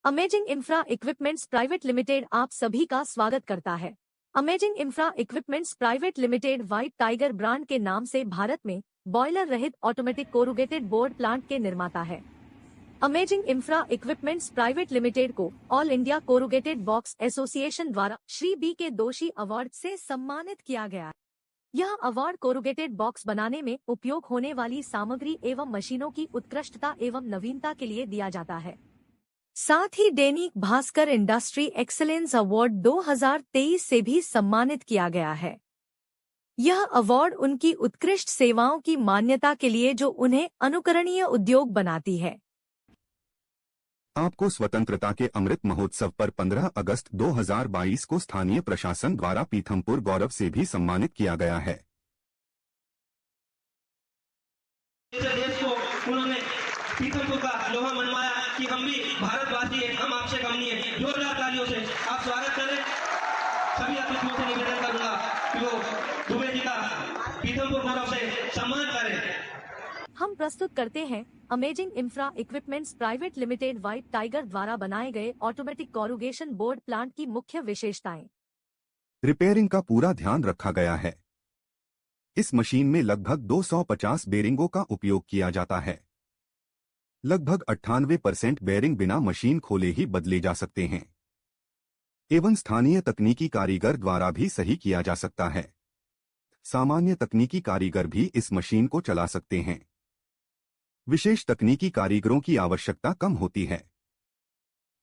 Amazing infra equipments private limited आप सभी का स्वागत करता है। Amazing infra equipments private limited white tiger brand के नाम से भारत में बॉयलर रहित ऑटोमेटिक कोरुगेटेड बोर्ड प्लांट के निर्माता है। Amazing infra equipments private limited को all India corrugated box association द्वारा श्री बी के दोषी अवार्ड से सम्मानित किया गया है। यह अवार्ड कोरुगेटेड बॉक्स बनाने में उपयोग होने वाली सामग्री एवं मशीनों की उत्कृष्टता एवं नवीनता के लिए दिया जाता है। साथ ही Dainik Bhaskar industry excellence award 2023 से भी सम्मानित किया गया है। यह अवार्ड उनकी उत्कृष्ट सेवाओं की मान्यता के लिए जो उन्हें अनुकरणीय उद्योग बनाती है। आपको स्वतंत्रता के अमृत महोत्सव पर 15 अगस्त 2022 को स्थानीय प्रशासन द्वारा पीथमपुर गौरव से भी सम्मानित किया गया है। देश को उन्होंने पीथमपुर का लोहा मनवाया कि हम भी भारतवासी हैं, हम आपसे कम नहीं है। जोरदार तालियों से आप स्वागत करें। सभी अतिथियों से निवेदन करूंगा कि वो दुबे जी का पीथमपुर गौरव से सम्मान करें। हम प्रस्तुत करते हैं amazing infra equipments private limited white tiger द्वारा बनाए गए ऑटोमेटिक कोरुगेशन बोर्ड प्लांट की मुख्य विशेषताएं। रिपेयरिंग का पूरा ध्यान रखा गया है। इस मशीन में लगभग 250 बेरिंगों का उपयोग किया जाता है। लगभग 98% बेरिंग बिना मशीन खोले ही बदले जा सकते हैं एवं स्थानीय तकनीकी कारीगर द्वारा भी सही किया जा सकता है। सामान्य तकनीकी कारीगर भी इस मशीन को चला सकते हैं। विशेष तकनीकी कारीगरों की आवश्यकता कम होती है।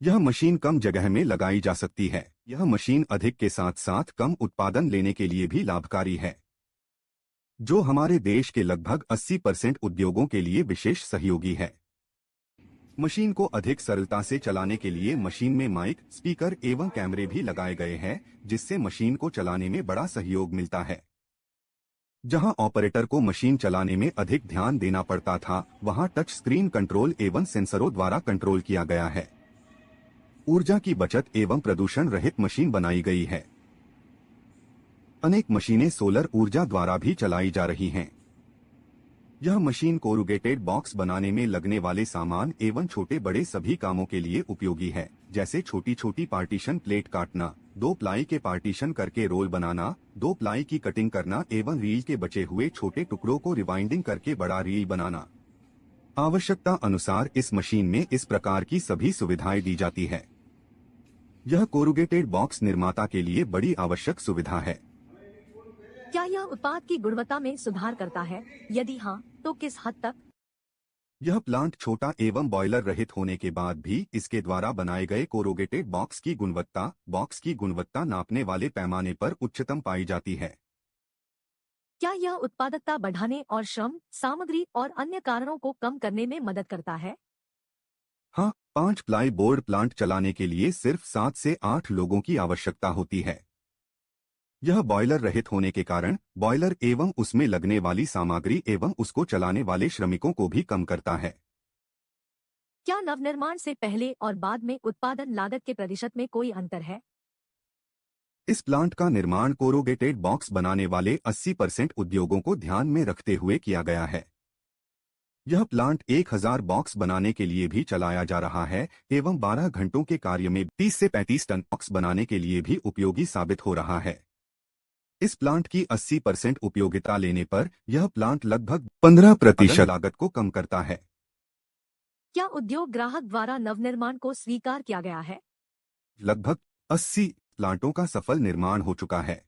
यह मशीन कम जगह में लगाई जा सकती है। यह मशीन अधिक के साथ साथ कम उत्पादन लेने के लिए भी लाभकारी है, जो हमारे देश के लगभग 80% उद्योगों के लिए विशेष सहयोगी है। मशीन को अधिक सरलता से चलाने के लिए मशीन में माइक, स्पीकर एवं कैमरे भी लगाए गए हैं, जिससे मशीन को चलाने में बड़ा सहयोग मिलता है। जहां ऑपरेटर को मशीन चलाने में अधिक ध्यान देना पड़ता था, वहां टच स्क्रीन कंट्रोल एवं सेंसरों द्वारा कंट्रोल किया गया है। ऊर्जा की बचत एवं प्रदूषण रहित मशीन बनाई गई है। अनेक मशीनें सोलर ऊर्जा द्वारा भी चलाई जा रही हैं। यह मशीन कोरुगेटेड बॉक्स बनाने में लगने वाले सामान एवं छोटे बड़े सभी कामों के लिए उपयोगी है, जैसे छोटी छोटी पार्टीशन प्लेट काटना, 2 प्लाई के पार्टीशन करके रोल बनाना, 2 प्लाई की कटिंग करना एवं रील के बचे हुए छोटे टुकड़ों को रिवाइंडिंग करके बड़ा रील बनाना। आवश्यकता अनुसार इस मशीन में इस प्रकार की सभी सुविधाएं दी जाती है। यह कोरुगेटेड बॉक्स निर्माता के लिए बड़ी आवश्यक सुविधा है। क्या यह उत्पाद की गुणवत्ता में सुधार करता है? यदि हाँ, तो किस हद तक? यह प्लांट छोटा एवं बॉयलर रहित होने के बाद भी इसके द्वारा बनाए गए कोरुगेटेड बॉक्स की गुणवत्ता नापने वाले पैमाने पर उच्चतम पाई जाती है। क्या यह उत्पादकता बढ़ाने और श्रम, सामग्री और अन्य कारणों को कम करने में मदद करता है? हाँ, 5 प्लाई बोर्ड प्लांट चलाने के लिए सिर्फ 7 से 8 लोगों की आवश्यकता होती है। यह बॉयलर रहित होने के कारण बॉयलर एवं उसमें लगने वाली सामग्री एवं उसको चलाने वाले श्रमिकों को भी कम करता है। क्या नवनिर्माण से पहले और बाद में उत्पादन लागत के प्रतिशत में कोई अंतर है? इस प्लांट का निर्माण कोरुगेटेड बॉक्स बनाने वाले 80% उद्योगों को ध्यान में रखते हुए किया गया है। यह प्लांट 1000 बॉक्स बनाने के लिए भी चलाया जा रहा है एवं 12 घंटों के कार्य में 30 से 35 टन बॉक्स बनाने के लिए भी उपयोगी साबित हो रहा है। इस प्लांट की 80% उपयोगिता लेने पर यह प्लांट लगभग 15% लागत को कम करता है। क्या उद्योग ग्राहक द्वारा नवनिर्माण को स्वीकार किया गया है? लगभग 80 प्लांटों का सफल निर्माण हो चुका है।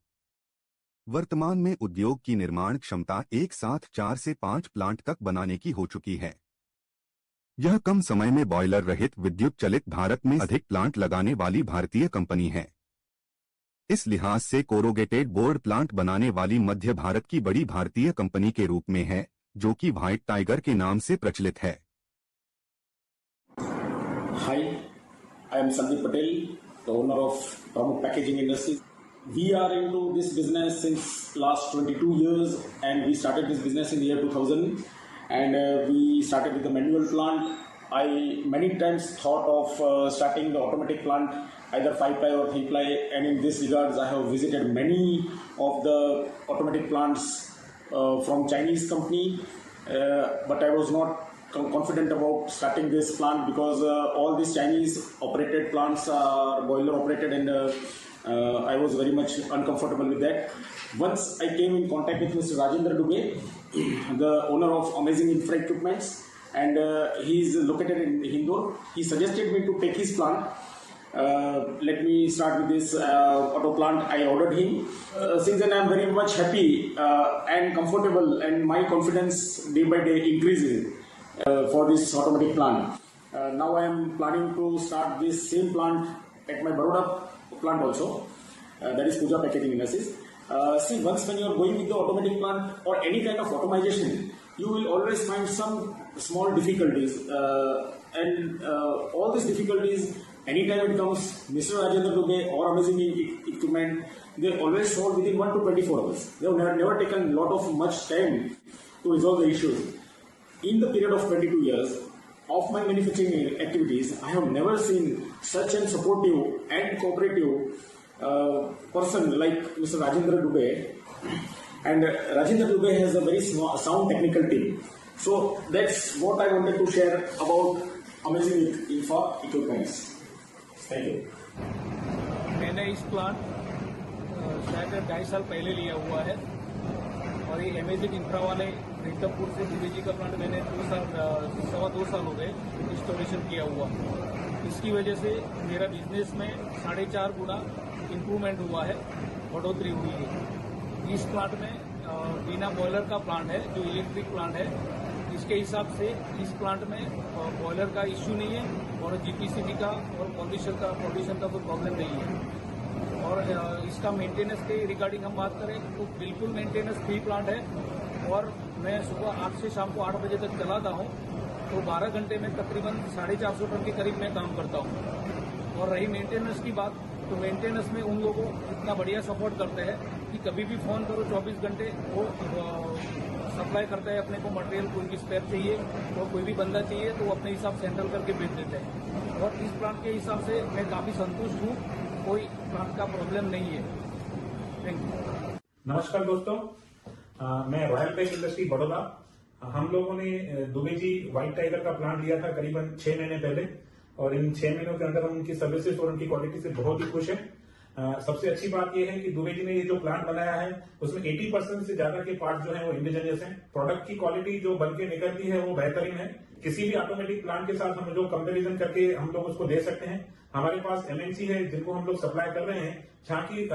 वर्तमान में उद्योग की निर्माण क्षमता एक साथ 4 से 5 प्लांट तक बनाने की हो चुकी है। यह कम समय में बॉयलर रहित विद्युत चलित भारत में अधिक प्लांट लगाने वाली भारतीय कंपनी है। इस लिहाज से कोरुगेटेड बोर्ड प्लांट बनाने वाली मध्य भारत की बड़ी भारतीय कंपनी के रूप में है, जो कि व्हाइट टाइगर के नाम से प्रचलित है। Hi, I am Sandeep Patel, the owner of Pramukh Packaging Industries. We are into this business since last 22 years, and we started this business in the year 2000, and we started with the manual plant. I many times thought of starting the automatic plant, either 5-ply or 3-ply, and in this regards I have visited many of the automatic plants from Chinese company, but I was not confident about starting this plant because all these Chinese operated plants are boiler operated, and I was very much uncomfortable with that. Once I came in contact with Mr. Rajendra Dubey, the owner of Amazing Infra Equipments, and he is located in Hindor. He suggested me to take his plant. Let me start with this auto plant. I ordered him. Since then, I am very much happy and comfortable, and my confidence day by day increases for this automatic plant. Now I am planning to start this same plant at my Baroda plant also. That is Puja Packaging Industries. See, once when you are going with the automatic plant or any kind of automation, you will always find some small difficulties, and all these difficulties, anytime it comes, Mr. Rajendra Dubey or Amazing Equipment, they always solve within 1 to 24 hours. They have never taken a lot of much time to resolve the issues. In the period of 22 years of my manufacturing activities, I have never seen such a supportive and cooperative person like Mr. Rajendra Dubey. And Rajendra Dubey has a very sound technical team. So that's what I wanted to share about Amazing Infra Equipments. Thank you. मैंने इस plant शायद 2.5 साल पहले लिया हुआ है, और ये अमेजिंग इंफ्रा वाले रीतमपुर से दुबे का प्लांट मैंने 2 साल हो गए इंस्टॉलेशन किया हुआ। इसकी वजह से मेरा बिजनेस में 4.5 गुना इम्प्रूवमेंट हुआ है, बढ़ोतरी हुई है। इस प्लांट में बिना बॉयलर का प्लांट है, जो इलेक्ट्रिक प्लांट है। इसके हिसाब से इस प्लांट में बॉयलर का इश्यू नहीं है, और जीपीसीबी का और पॉल्यूशन का कोई प्रॉब्लम नहीं है। और इसका मेंटेनेंस के रिगार्डिंग हम बात करें तो बिल्कुल मेंटेनेंस फ्री प्लांट है, और मैं सुबह 8 से शाम को 8 बजे तक चलाता हूँ, तो 12 घंटे में तकरीबन 450 टन के करीब मैं काम करता हूँ। और रही मेंटेनेंस की बात, तो मेंटेनेंस में उन लोगों को इतना बढ़िया सपोर्ट करते हैं कि कभी भी फ़ोन करो 24 घंटे वो सप्लाई करता है अपने को मटेरियल। कोई भी स्पेयर चाहिए और कोई भी बंदा चाहिए तो वो अपने हिसाब से हैंडल करके भेज देते हैं। और इस प्लांट के हिसाब से मैं काफ़ी संतुष्ट हूँ, कोई प्लांट का प्रॉब्लम नहीं है। Thank you. नमस्कार दोस्तों, मैं रॉयल पैक इंडस्ट्री बड़ौदा। हम लोगों ने दुबे जी व्हाइट टाइगर का प्लांट लिया था करीबन 6 महीने पहले, और इन 6 महीनों के अंदर हम उनकी सर्विसेज और उनकी क्वालिटी से बहुत ही खुश हैं। सबसे अच्छी बात यह है कि दुबे जी ने ये जो प्लांट बनाया है उसमें 80% से ज्यादा के पार्ट जो है वो इंडिजीनियस हैं। प्रोडक्ट की क्वालिटी जो बन के निकलती है वो बेहतरीन है। किसी भी ऑटोमेटिक प्लांट के साथ हम जो कंपैरिजन करके हम लोग उसको दे सकते हैं। हमारे पास एमएनसी है जिनको हम लोग सप्लाई कर रहे हैं, जहाँ की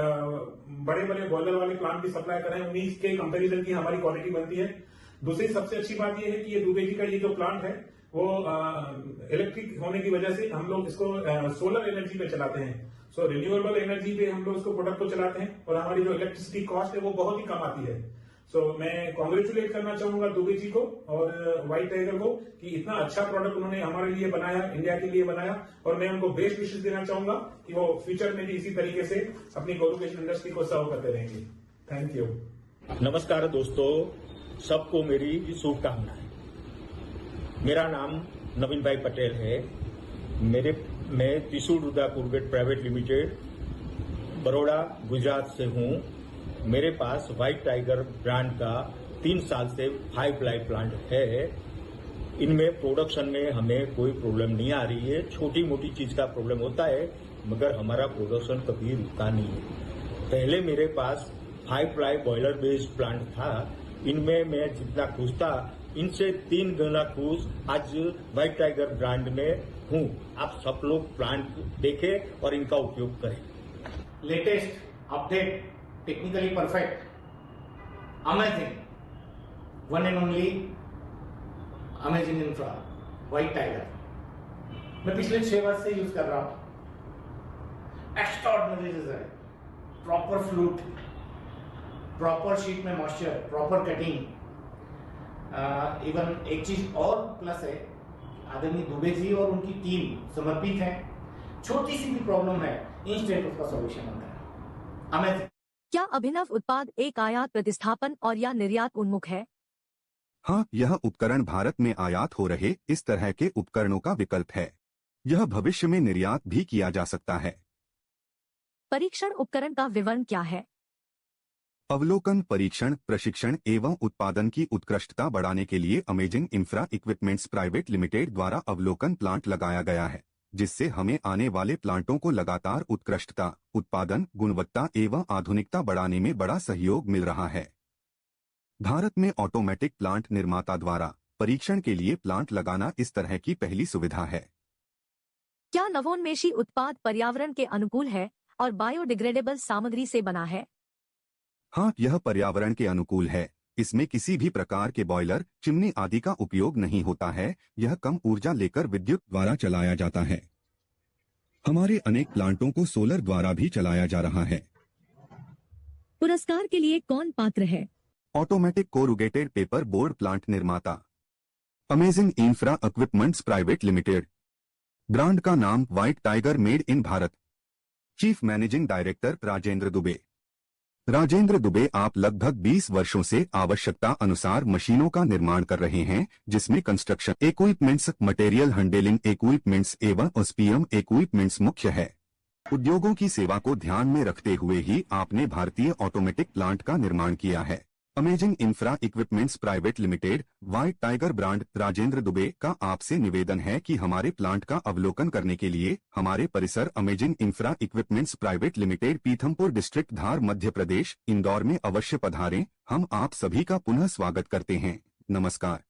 बड़े बड़े बॉयलर वाले प्लांट भी सप्लाई कर रहे हैं, उन्हीं के कंपेरिजन की हमारी क्वालिटी बनती है। दूसरी सबसे अच्छी बात यह है कि ये दुबे जी का ये जो प्लांट है वो इलेक्ट्रिक होने की वजह से हम लोग इसको सोलर एनर्जी पे चलाते हैं। सो रिन्यूएबल एनर्जी पे हम लोग इसको प्रोडक्ट को चलाते हैं, और हमारी जो इलेक्ट्रिसिटी कॉस्ट है वो बहुत ही कम आती है। सो मैं कॉन्ग्रेचुलेट करना चाहूंगा दुबे जी को और व्हाइट टाइगर को कि इतना अच्छा प्रोडक्ट उन्होंने हमारे लिए बनाया, इंडिया के लिए बनाया, और मैं उनको बेस्ट विशेष देना चाहूंगा कि वो फ्यूचर में भी इसी तरीके से अपनी कोरुगेशन इंडस्ट्री को सर्व करते रहेंगे। Thank you. नमस्कार दोस्तों, सबको मेरी शुभकामनाएं। मेरा नाम नवीन भाई पटेल है। मैं त्रिशूल रुद्रा कोरुगेट प्राइवेट लिमिटेड बड़ौदा गुजरात से हूं। मेरे पास व्हाइट टाइगर ब्रांड का 3 साल से 5 प्लाई प्लांट है। इनमें प्रोडक्शन में हमें कोई प्रॉब्लम नहीं आ रही है। छोटी मोटी चीज का प्रॉब्लम होता है, मगर हमारा प्रोडक्शन कभी रुका नहीं है। पहले मेरे पास 5 प्लाई बॉयलर बेस्ड प्लांट था। इनमें मैं जितना खुश था, इनसे 3 गुना खुश आज व्हाइट टाइगर ब्रांड में हूं। आप सब लोग प्लांट देखें और इनका उपयोग करें। Latest update, technically perfect, amazing, one and only amazing infra white tiger. मैं पिछले 6 वर्ष से यूज कर रहा हूं। Extraordinary result, proper flute, proper sheet में मॉइस्चर, प्रॉपर कटिंग। इवन एक चीज और प्लस है, आदरणीय दुबे जी और उनकी टीम समर्पित है। छोटी सी भी प्रॉब्लम है, इंस्टेंट उसका सॉल्यूशन होता है। अमेजिंग। क्या अभिनव उत्पाद एक आयात प्रतिस्थापन और या निर्यात उन्मुख है? हाँ, यह उपकरण भारत में आयात हो रहे इस तरह के उपकरणों का विकल्प है। यह भविष्य में निर्यात भी किया जा सकता है। परीक्षण उपकरण का विवरण क्या है? अवलोकन, परीक्षण, प्रशिक्षण एवं उत्पादन की उत्कृष्टता बढ़ाने के लिए amazing infra equipments private limited द्वारा अवलोकन प्लांट लगाया गया है, जिससे हमें आने वाले प्लांटों को लगातार उत्कृष्टता, उत्पादन, गुणवत्ता एवं आधुनिकता बढ़ाने में बड़ा सहयोग मिल रहा है। भारत में ऑटोमेटिक प्लांट निर्माता द्वारा परीक्षण के लिए प्लांट लगाना इस तरह की पहली सुविधा है। क्या नवोन्मेषी उत्पाद पर्यावरण के अनुकूल है और बायोडिग्रेडेबल सामग्री से बना है? हाँ, यह पर्यावरण के अनुकूल है। इसमें किसी भी प्रकार के बॉयलर, चिमनी आदि का उपयोग नहीं होता है। यह कम ऊर्जा लेकर विद्युत द्वारा चलाया जाता है। हमारे अनेक प्लांटों को सोलर द्वारा भी चलाया जा रहा है। पुरस्कार के लिए कौन पात्र है? Automatic corrugated paper board plant निर्माता amazing infra equipments private limited. Brand का नाम white tiger, made in Bharat. Chief managing director Rajendra Dubey. Rajendra Dubey आप लगभग 20 वर्षों से आवश्यकता अनुसार मशीनों का निर्माण कर रहे हैं, जिसमें construction equipments, material handling equipments एवं ओएसपीएम इक्विपमेंट्स मुख्य है। उद्योगों की सेवा को ध्यान में रखते हुए ही आपने भारतीय ऑटोमेटिक प्लांट का निर्माण किया है। Amazing infra equipments private limited white tiger brand Rajendra Dubey का आपसे निवेदन है कि हमारे प्लांट का अवलोकन करने के लिए हमारे परिसर amazing infra equipments private limited, Pithampur district, Dhar, Madhya Pradesh, Indore में अवश्य पधारें। हम आप सभी का पुनः स्वागत करते हैं। नमस्कार।